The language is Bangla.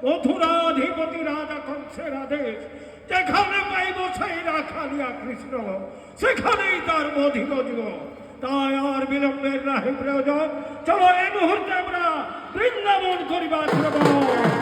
মথুরাধিপতি রাজা কংসের আদেশ, যেখানে পাইব সেই রাখালিয়া কৃষ্ণ, সেখানেই তার মধিব জীবন। তাই আর বিলম্বের নাহি প্রয়োজন, চলো এই মুহূর্তে আমরা বৃন্দাবন করিবার প্রয়োজন।